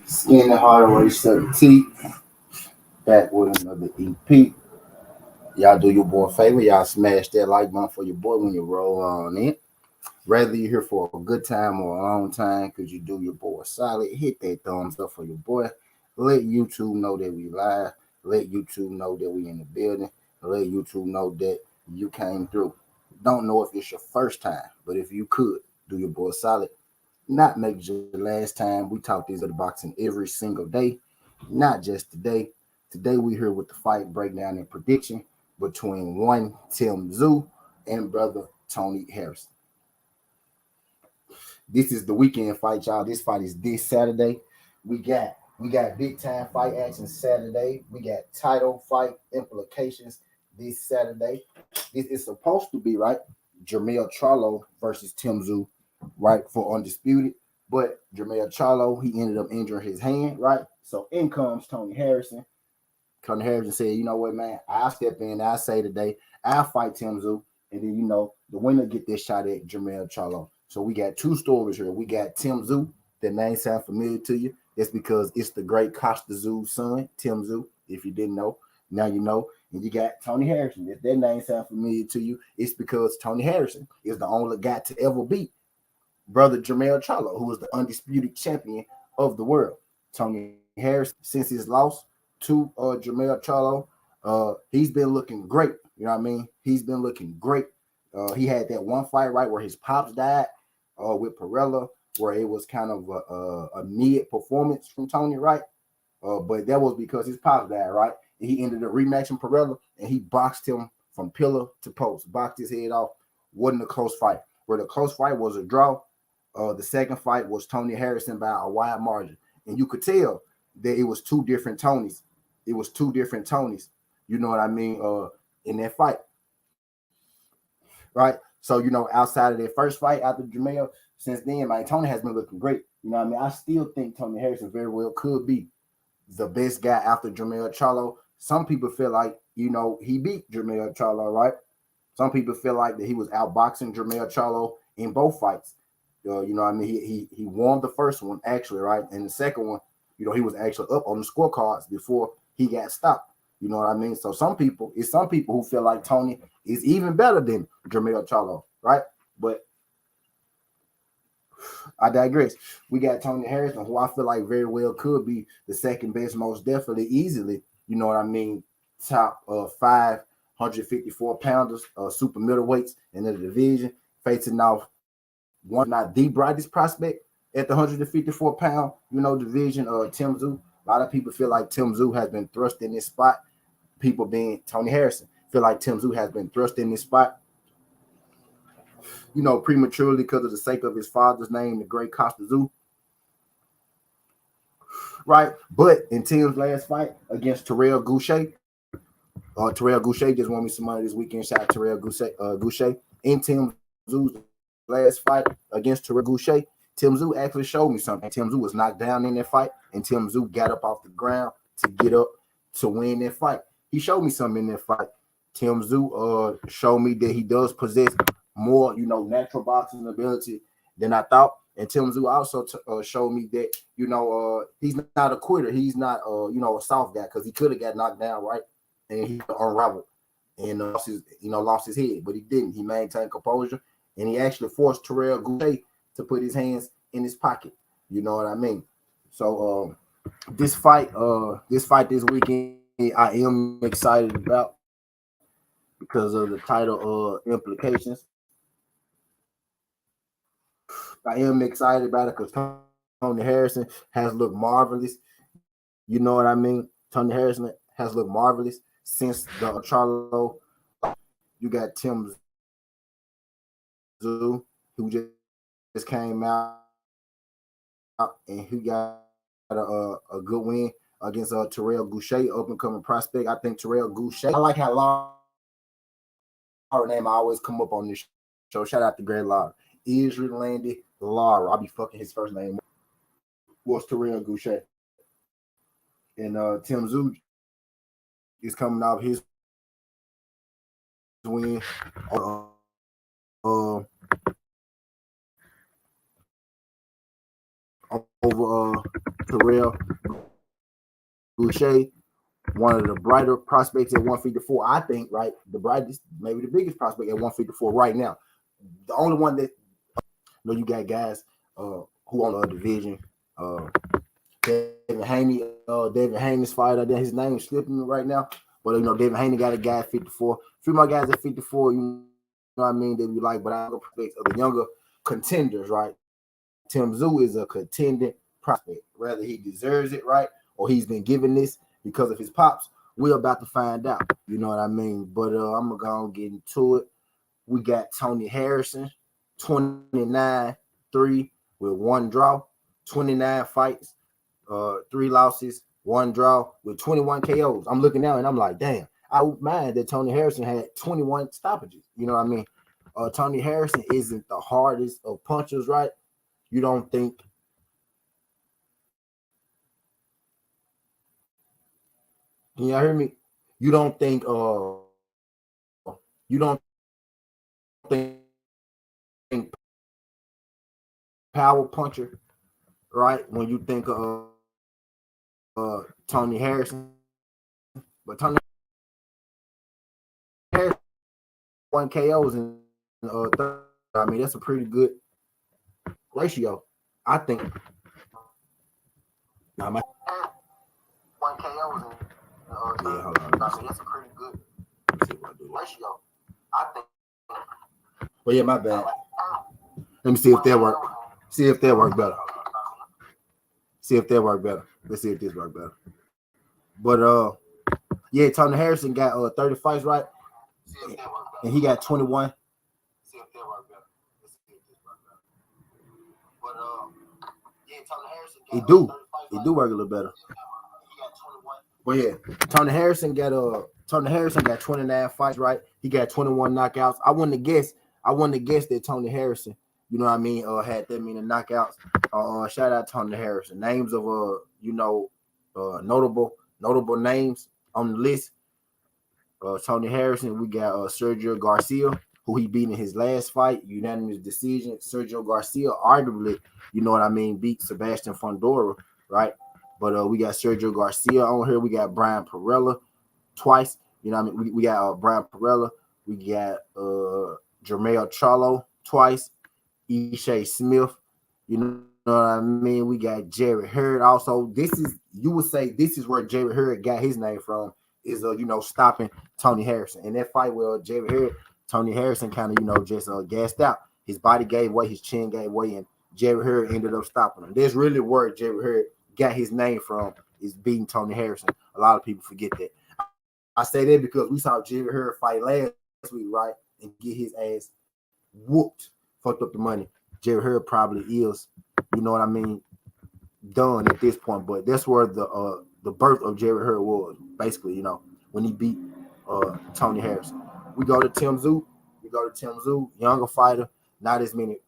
Skin and Hardaway 17, back with another EP. Y'all do your boy a favor. Y'all smash that like button for your boy when you roll on in. Whether you're here for a good time or a long time, because you do your boy solid, hit that thumbs up for your boy. Let YouTube know that we live. Let YouTube know that we in the building. Let YouTube know that you came through. Don't know if it's your first time, but if you could, do your boy solid. Not make it your last time. We talk these other boxing every single day, not just today. Today we here with the fight breakdown and prediction between one Tszyu and brother Tony Harrison. This is the weekend fight, y'all. This fight is this Saturday. We got big time fight action Saturday. We got title fight implications this Saturday. This is supposed to be right. Jermell Charlo versus Tszyu, right, for undisputed. But Jermell Charlo, he ended up injuring his hand, right? So in comes Tony Harrison. Tony Harrison said, you know what, man, I'll step in, I'll say today, I'll fight Tszyu, and then, the winner get this shot at Jermell Charlo. So we got two stories here. We got Tszyu, that name sound familiar to you. That's because it's the great Costa Tszyu's son, Tszyu, if you didn't know. Now you know. And you got Tony Harrison. If that name sound familiar to you, it's because Tony Harrison is the only guy to ever beat brother Jermell Charlo, who was the undisputed champion of the world. Tony Harrison, since his loss to Jermell Charlo, he's been looking great. You know what I mean? He's been looking great. He had that one fight, right, where his pops died with Perella, where it was kind of a mid performance from Tony, right? But that was because his pops died, right? And he ended up rematching Perella, and he boxed him from pillar to post, boxed his head off. Wasn't a close fight. Where the close fight was a draw, the second fight was Tony Harrison by a wide margin. And you could tell that it was two different Tonys. It was two different Tonys. You know what I mean? In that fight. Right? So, outside of that first fight after Jamel, since then, man, Tony has been looking great. You know what I mean? I still think Tony Harrison very well could be the best guy after Jermell Charlo. Some people feel like, he beat Jermell Charlo, right? Some people feel like that he was outboxing Jermell Charlo in both fights. You know what I mean? He won the first one, actually, right? And the second one, he was actually up on the scorecards before he got stopped. You know what I mean? So it's some people who feel like Tony is even better than Jermell Charlo, right? But I digress. We got Tony Harrison, who I feel like very well could be the second best, most definitely, easily. You know what I mean? Top 554 pounders, super middleweights in the division, facing off one, not the brightest prospect at the 154 pound, division. Tszyu. A lot of people feel like Tszyu has been thrust in this spot. People being Tony Harrison feel like Tszyu has been thrust in this spot, prematurely because of the sake of his father's name, the great Costa Tszyu, right? But in Tim's last fight against Terrell Goucher, Terrell Goucher just won me some money this weekend. Shout out Terrell Goucher. In Tim's last fight against Terrell Goucher, Tszyu actually showed me something. Tszyu was knocked down in that fight, and Tszyu got up off the ground to get up to win that fight. He showed me something in that fight. Tszyu showed me that he does possess more, natural boxing ability than I thought. And Tszyu also showed me that, he's not a quitter. He's not, a soft guy, because he could have got knocked down, right? And he unraveled and lost his head, but he didn't. He maintained composure, and he actually forced Terrell Goucher to put his hands in his pocket. You know what I mean? So this fight this weekend, I am excited about because of the title implications. I am excited about it because Tony Harrison has looked marvelous. You know what I mean? Tony Harrison has looked marvelous since the Charlo. You got Tim Tszyu, who just came out and he got a good win against Terrell Goucher, up and coming prospect. I think Terrell Goucher, I like how Laura name I always come up on this show. Shout out to Great Laura. Israel Landy Laura. I'll be fucking his first name. Was Terrell Goucher. And Tim Tszyu is coming off his win on over Terrell Boucher, one of the brighter prospects at 154. I think, right? The brightest, maybe the biggest prospect at 154 right now. The only one that you got guys who on the division. David Haney's fighter. There, his name's slipping me right now. But David Haney got a guy at 54. A few more guys at 54, you know what I mean, that we like, but I don't prospect of the younger contenders, right? Tim Tszyu is a contending prospect. Whether he deserves it, right, or he's been given this because of his pops, we're about to find out. You know what I mean? But I'm gonna go and get into it. We got Tony Harrison, 29-3 with 1 draw, 29 fights, 3 losses, 1 draw with 21 KOs. I'm looking now and I'm like, damn, I would mind that Tony Harrison had 21 stoppages. You know what I mean? Tony Harrison isn't the hardest of punchers, right? You don't think can y'all hear me? You don't think you don't think power puncher, right? When you think of Tony Harrison, but Tony Harrison 1 KOs in third. I mean, that's a pretty good ratio. I think. Now, 1 KOs in yeah, hold on. I mean, that's a pretty good ratio. I think. Well, yeah, my bad. Let me see if that works. See if that works better. See if that works better. Let's see if this works better. But yeah, Tony Harrison got 30 fights, right? And he got 21. See if that works better. Let's see if this works better. But yeah, Tony Harrison got it do work a little better. He got 21. Well, yeah, Tony Harrison got 29 fights, right? He got 21 knockouts. I wouldn't have guessed that Tony Harrison, you know what I mean, had that many knockouts. Shout out Tony Harrison. Names of notable names on the list. Tony Harrison, we got Sergio Garcia, who he beat in his last fight, unanimous decision. Sergio Garcia, arguably, you know what I mean, beat Sebastian Fundora, right? But we got Sergio Garcia on here. We got Brian Perella twice. You know what I mean? We got Brian Perella. We got Jermell Charlo twice. Ishay Smith. You know what I mean? We got Jared Hurd. Also, you would say this is where Jared Hurd got his name from, is stopping Tony Harrison. In that fight with Jared Hurd, Tony Harrison kind of, just gassed out. His body gave way, his chin gave way, and Jared Hurd ended up stopping him. That's really where Jared Hurd got his name from, is beating Tony Harrison. A lot of people forget that. I say that because we saw Jared Hurd fight last week, right, and get his ass whooped, fucked up the money. Jared Hurd probably is, you know what I mean, done at this point. But that's where the birth of Jared Hurd was, basically, when he beat Tony Harrison. We go to Tim Tszyu, younger fighter, not as many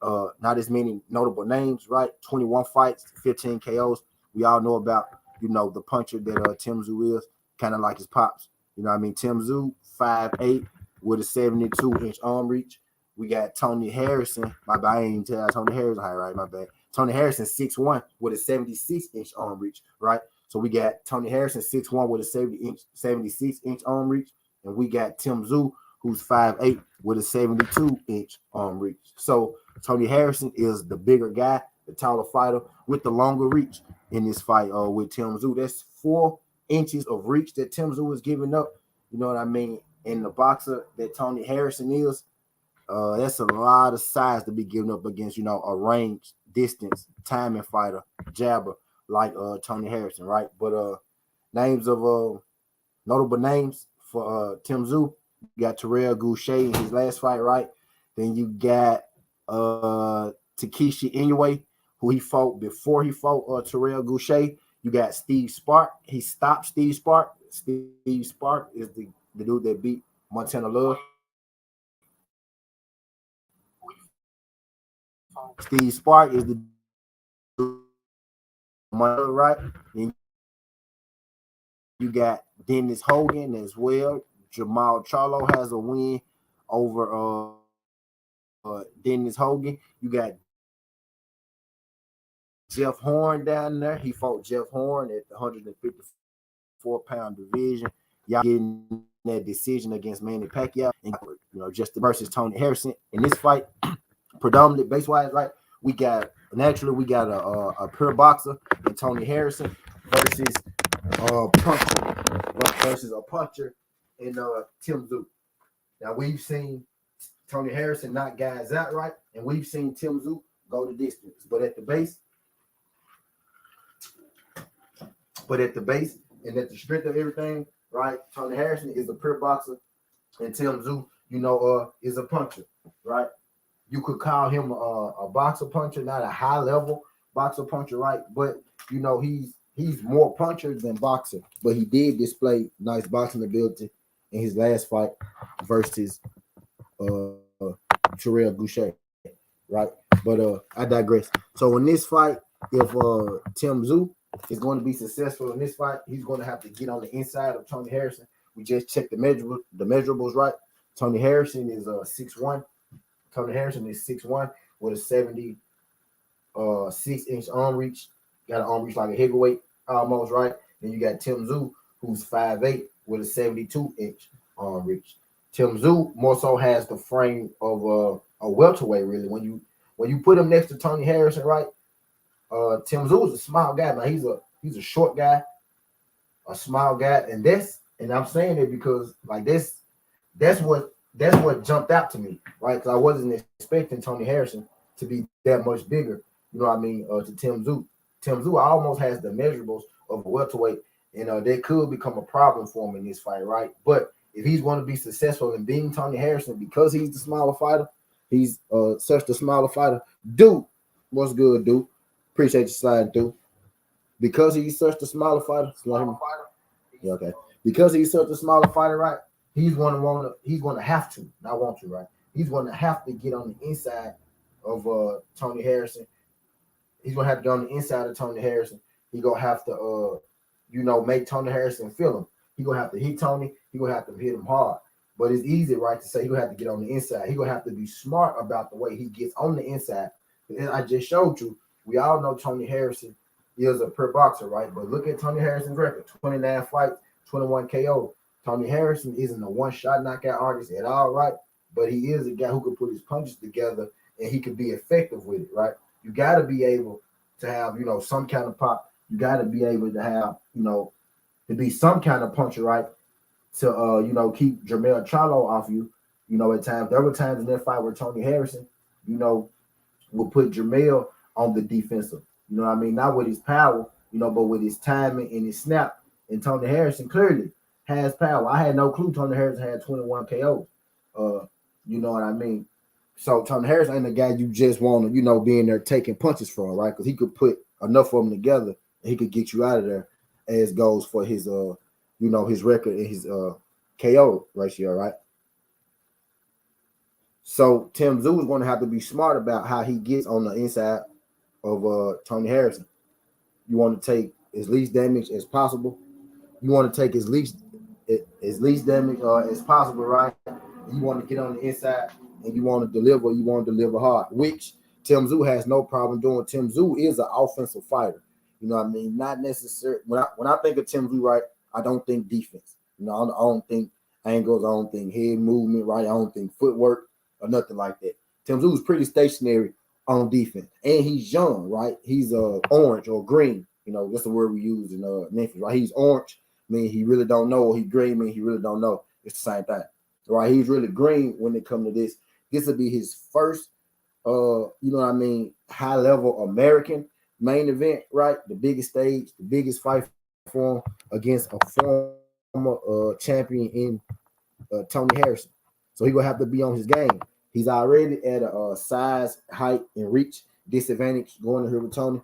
notable names, right? 21 fights, 15 KOs. We all know about, the puncher that Tim Tszyu is, kind of like his pops. You know what I mean? Tim Tszyu, 5'8", with a 72-inch arm reach. We got Tony Harrison. My bad, I ain't tell Tony Harrison height, right? My bad. Tony Harrison, 6'1", with a 76-inch arm reach, right? So we got Tony Harrison, 6'1", with a 76-inch arm reach. And we got Tim Tszyu, who's 5'8", with a 72-inch arm reach. So Tony Harrison is the bigger guy, the taller fighter, with the longer reach in this fight with Tim Tszyu. That's 4 inches of reach that Tim Tszyu is giving up. You know what I mean? In the boxer that Tony Harrison is, that's a lot of size to be given up against, a range, distance, timing fighter, jabber like Tony Harrison, right? But names of notable names for Tim Tszyu, you got Terrell Boucher in his last fight, right? Then you got Takeshi Inoue, who he fought before he fought Terrell Boucher. You got Steve Spark. He stopped Steve Spark. Steve Spark is the dude that beat Montana Love. Steve Spark is the right. And you got Dennis Hogan as well. Jamal Charlo has a win over Dennis Hogan. You got Jeff Horn down there. He fought Jeff Horn at the 154-pound division. Y'all getting that decision against Manny Pacquiao, and just versus Tony Harrison in this fight. Predominantly base wise, right? We got a pure boxer in Tony Harrison versus a puncher in Tszyu. Now we've seen Tony Harrison knock guys out, right? And we've seen Tszyu go the distance. But at the base and at the strength of everything, right? Tony Harrison is a pure boxer, and Tszyu, is a puncher, right? You could call him a boxer puncher, not a high level boxer puncher, right? But he's more puncher than boxer. But he did display nice boxing ability in his last fight versus Terrell Goucher, right? But I digress. So in this fight, if Tszyu is going to be successful in this fight, he's going to have to get on the inside of Tony Harrison. We just checked the measurables, right? Tony Harrison is 6'1". Tony Harrison is 6'1" with a 76-inch arm reach. Got an arm reach like a heavyweight almost, right? Then you got Tszyu, who's 5'8" with a 72-inch arm reach. Tszyu more so has the frame of a welterweight, really. When you put him next to Tony Harrison, right? Tszyu is a small guy, man. He's a short guy, a small guy, and I'm saying it because like that's what jumped out to me, right? Because I wasn't expecting Tony Harrison to be that much bigger, to Tszyu. Tszyu almost has the measurables of a welterweight, and that could become a problem for him in this fight, right? But if he's going to be successful in beating Tony Harrison because he's the smaller fighter, he's such the smaller fighter. Dude, what's good, dude? Appreciate you sliding through. Because he's such the smaller fighter. Yeah, okay. Because he's such a smaller fighter, right? He's going to have to, not want to, right? He's going to have to get on the inside of Tony Harrison. He's going to have to get on the inside of Tony Harrison. He's going to have to, make Tony Harrison feel him. He's going to have to hit Tony. He's going to have to hit him hard. But it's easy, right, to say he's going to have to get on the inside. He's going to have to be smart about the way he gets on the inside. And I just showed you, we all know Tony Harrison is a pure boxer, right? But look at Tony Harrison's record, 29 fights, 21 KO. Tony Harrison isn't a one-shot knockout artist at all, right? But he is a guy who can put his punches together and he can be effective with it, right? You got to be able to have, some kind of pop. You got to be able to have, to be some kind of puncher, right? To, keep Jermell Charlo off you, at times. There were times in that fight where Tony Harrison, will put Jermell on the defensive. Not with his power, but with his timing and his snap. And Tony Harrison clearly has power. I had no clue Tony Harrison had 21 KOs. You know what I mean? So Tony Harrison ain't the guy you just want to, be in there taking punches from, right? Because he could put enough of them together and he could get you out of there as goes for his his record and his KO ratio, right? So Tszyu is going to have to be smart about how he gets on the inside of Tony Harrison. You want to take as least damage as possible. You want to take as least damage as possible, right? You want to get on the inside and you want to deliver. You want to deliver hard, which Tszyu has no problem doing. Tszyu is an offensive fighter. Not necessarily. When I think of Tszyu, right, I don't think defense. I don't think angles. I don't think head movement, right? I don't think footwork or nothing like that. Tszyu is pretty stationary on defense, and he's young, right? He's orange or green. That's the word we use in Memphis, right? He's orange, mean he really don't know, or he green, mean he really don't know. It's the same thing, right? He's really green when it comes to this. This will be his first, high level American main event, right? The biggest stage, the biggest fight for him against a former champion in Tony Harrison. So he's gonna have to be on his game. He's already at a size, height, and reach disadvantage going to here with Tony.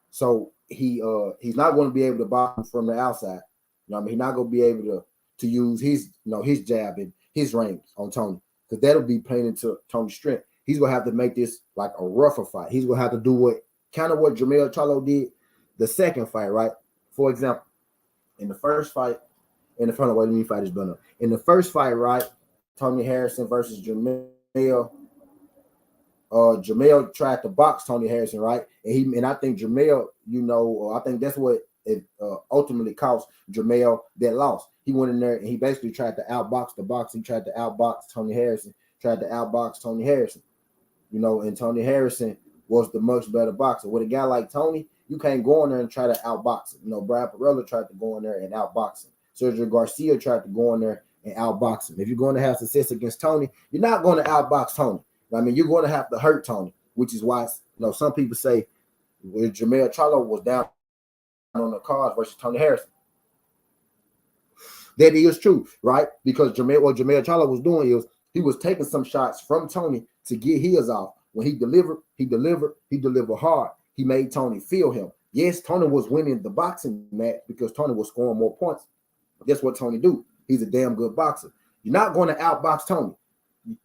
So he's not going to be able to box from the outside. He's not going to be able to use his his jab and his range on Tony, because that'll be playing into Tony's strength. He's gonna have to make this like a rougher fight. He's gonna have to do what Jermell Charlo did the second fight, right? For example, in the first fight, in the front of let me fight this button up. In the first fight, right? Tony Harrison versus Jermell. Jamel tried to box Tony Harrison, right? And I think Jamel, I think that's what it ultimately cost Jamel that loss. He went in there and he basically tried to outbox the box. He tried to outbox Tony Harrison, and Tony Harrison was the much better boxer. With a guy like Tony, you can't go in there and try to outbox him. Brad Perella tried to go in there and outbox him. Sergio Garcia tried to go in there and outbox him. If you're going to have success against Tony, you're not going to outbox Tony. I mean, you're going to have to hurt Tony, which is why some people say Jermell Charlo was down on the cards versus Tony Harrison. That is true, right? Because what Jermell Charlo was doing is he was taking some shots from Tony to get his off. When he delivered hard. He made Tony feel him. Yes, Tony was winning the boxing match because Tony was scoring more points. Guess what Tony do? He's a damn good boxer. You're not going to outbox Tony.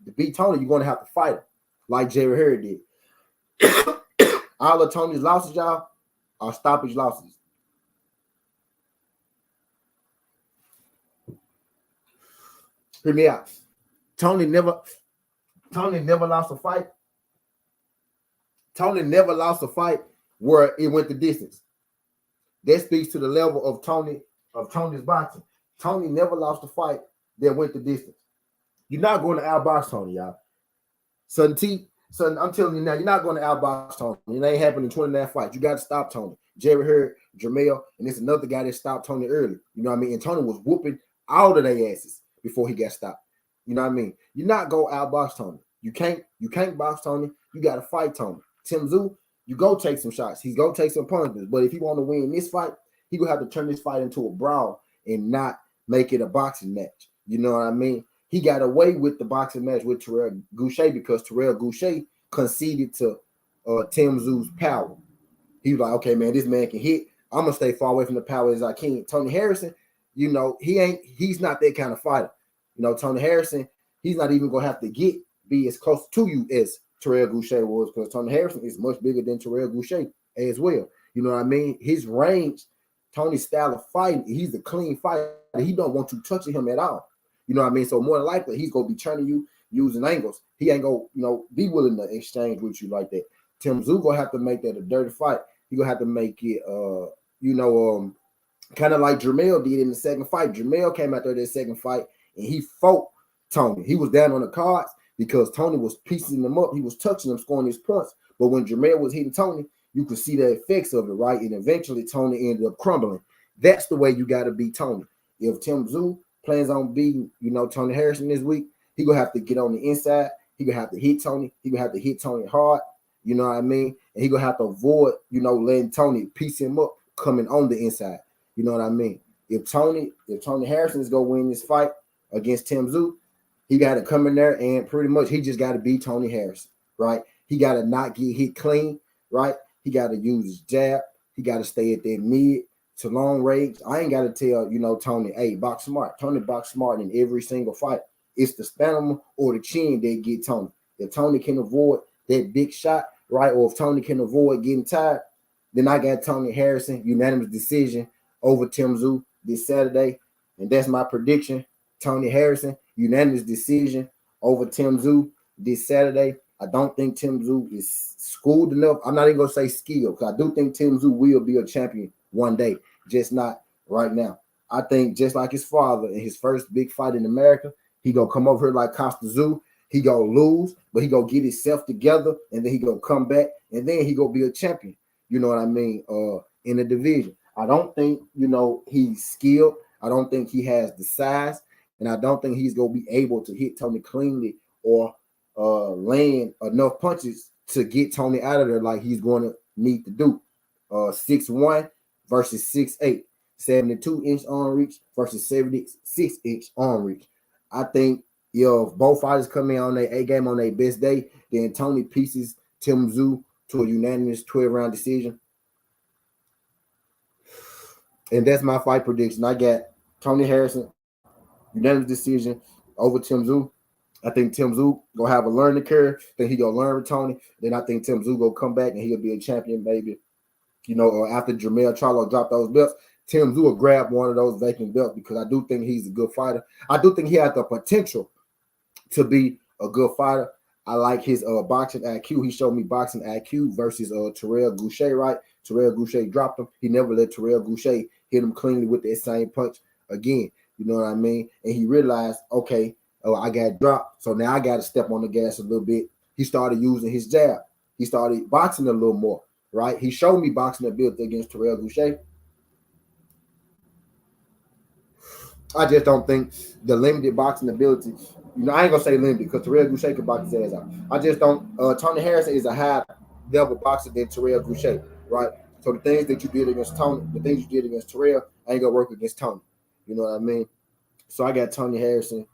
To beat Tony, you're going to have to fight him, like Jerry Harry did. All of Tony's losses, y'all, are stoppage losses. Hear me out. Tony never lost a fight. Tony never lost a fight where it went the distance. That speaks to the level of Tony's boxing. Tony never lost a fight that went the distance. You're not going to outbox Tony, y'all. Son, I'm telling you now, you're not going to outbox Tony. It ain't happening in 29 fights. You got to stop Tony. Jerry Hurd, Jermell, and there's another guy that stopped Tony early. You know what I mean? And Tony was whooping all of their asses before he got stopped. You know what I mean? You're not going to outbox Tony. You can't box Tony. You got to fight Tony. Tszyu, you go take some shots. He's going to take some punishments. But if he want to win this fight, he going to have to turn this fight into a brawl and not make it a boxing match. You know what I mean? He got away with the boxing match with Terrell Goucher because Terrell Goucher conceded to Tszyu's power. He was like, okay, man, this man can hit. I'm going to stay far away from the power as I can. Tony Harrison, he's not that kind of fighter. Tony Harrison, he's not even going to have to be as close to you as Terrell Goucher was because Tony Harrison is much bigger than Terrell Goucher as well. You know what I mean? His range, Tony's style of fighting, he's a clean fighter. He don't want you touching him at all. You know what I mean? So more than likely, he's going to be turning you using angles. He ain't going to, be willing to exchange with you like that. Tszyu going to have to make that a dirty fight. He going to have to make it, kind of like Jermell did in the second fight. Jermell came out there that second fight, and he fought Tony. He was down on the cards because Tony was piecing them up. He was touching them, scoring his points. But when Jermell was hitting Tony, you could see the effects of it, right? And eventually, Tony ended up crumbling. That's the way you got to beat Tony. If Tszyu plans on beating, Tony Harrison this week, he gonna have to get on the inside. He gonna have to hit Tony. He gonna have to hit Tony hard. You know what I mean? And he gonna have to avoid, letting Tony piece him up coming on the inside. You know what I mean? If Tony Harrison is gonna win this fight against Tszyu, he got to come in there and pretty much he just got to beat Tony Harrison, right? He got to not get hit clean, right? He got to use his jab. He got to stay at that mid to long range. I ain't got to tell, Tony, hey, box smart. Tony box smart in every single fight. It's the stamina or the chin that get Tony. If Tony can avoid that big shot, right, or if Tony can avoid getting tired, then I got Tony Harrison, unanimous decision over Tszyu this Saturday. And that's my prediction. Tony Harrison, unanimous decision over Tszyu this Saturday. I don't think Tszyu is schooled enough. I'm not even going to say skilled because I do think Tszyu will be a champion one day, just not right now. I think just like his father in his first big fight in America, he going to come over here like Costa Tszyu. He going to lose, but he going to get himself together, and then he going to come back, and then he going to be a champion. You know what I mean? In the division. I don't think, he's skilled. I don't think he has the size. And I don't think he's going to be able to hit Tony cleanly or land enough punches to get Tony out of there like he's going to need to do. 6'1" versus 6'8", 72-inch arm reach versus 76-inch arm reach. I think if both fighters come in on their A game on their best day, then Tony pieces Tszyu to a unanimous 12-round decision. And that's my fight prediction. I got Tony Harrison, unanimous decision over Tszyu. I think Tszyu gonna have a learning curve. Then he gonna learn with Tony. Then I think Tszyu gonna come back and he'll be a champion, maybe. After Jermell Charlo dropped those belts, Tszyu will grab one of those vacant belts because I do think he's a good fighter. I do think he has the potential to be a good fighter. I like his boxing IQ. He showed me boxing IQ versus Terrell Goucher, right? Terrell Goucher dropped him. He never let Terrell Goucher hit him cleanly with that same punch again. You know what I mean? And he realized, okay, I got dropped, so now I got to step on the gas a little bit. He started using his jab. He started boxing a little more, right? He showed me boxing ability against Terrell Goucher. I just don't think the limited boxing ability, I ain't gonna say limited because Terrell Goucher can box his ass out. I just don't. Tony Harrison is a high level boxer than Terrell Goucher, right? So the things that you did against Tony, the things you did against Terrell, ain't gonna work against Tony. You know what I mean? So I got Tony Harrison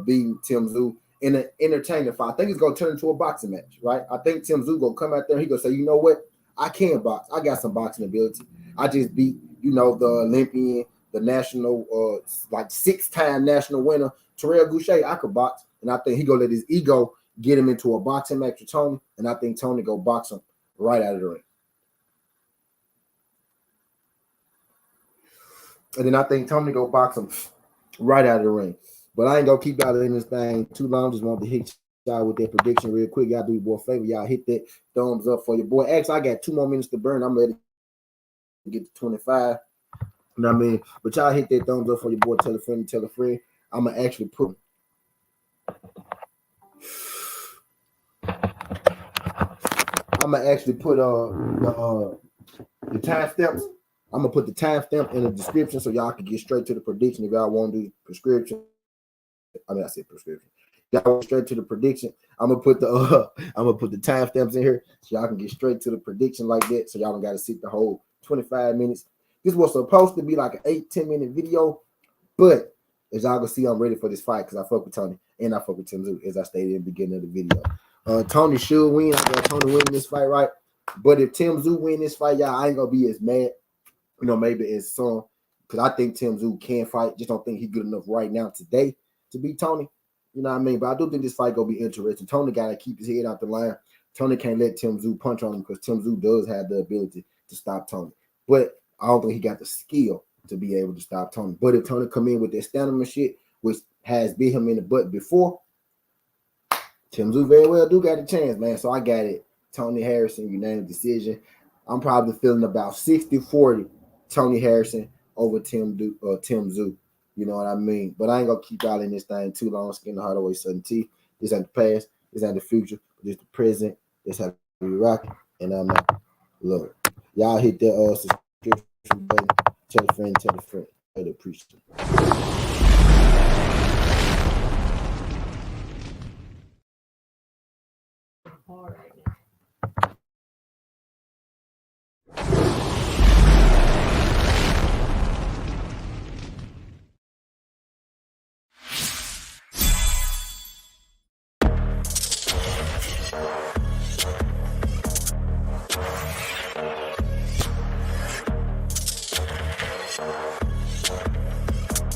beating Tim Tszyu in an entertaining fight. I think it's gonna turn into a boxing match, right? I think Tim Tszyu gonna come out there. He gonna say, you know what? I can box. I got some boxing ability. I just beat, the Olympian, the national, like 6-time national winner, Terrell Goucher. I could box, and I think he gonna let his ego get him into a boxing match with Tony, and I think Tony go box him right out of the ring. And then I think Tony go box him right out of the ring. But I ain't gonna keep y'all in this thing too long. Just want to hit y'all with that prediction real quick. Y'all do your boy a favor. Y'all hit that thumbs up for your boy. Actually, I got 2 more minutes to burn. I'm ready to get to 25. You know what I mean? But y'all hit that thumbs up for your boy. Tell a friend, tell a friend. I'm gonna actually put the timestamps. I'm gonna put the timestamp in the description so y'all can get straight to the prediction if y'all want to do prescription. I said prescription. Y'all go straight to the prediction. I'm gonna put the timestamps in here so y'all can get straight to the prediction like that. So y'all don't gotta sit the whole 25 minutes. This was supposed to be like an 8-10 minute video, but as y'all can see, I'm ready for this fight because I fuck with Tony and I fuck with Tim Tszyu, as I stated in the beginning of the video. Tony should win. I got Tony winning this fight, right? But if Tim Tszyu win this fight, y'all, I ain't gonna be as mad. Maybe as some, because I think Tim Tszyu can fight. Just don't think he's good enough right now today to beat Tony. You know what I mean? But I do think this fight gonna be interesting. Tony gotta keep his head out the line. Tony can't let Tim Tszyu punch on him because Tim Tszyu does have the ability to stop Tony. But I don't think he got the skill to be able to stop Tony. But if Tony come in with that stamina shit, which has beat him in the butt before, Tim Tszyu very well do got a chance, man. So I got it. Tony Harrison, unanimous decision. I'm probably feeling about 60-40 Tony Harrison over Tim Tszyu. You know what I mean? But I ain't gonna keep y'all in this thing too long. Skin the Hardaway Southern T. This ain't the past. This ain't the future. This the present. This how we rocking. And I'm out. Look, y'all hit that subscription button. Tell a friend. Tell a friend. I'd appreciate it. All right.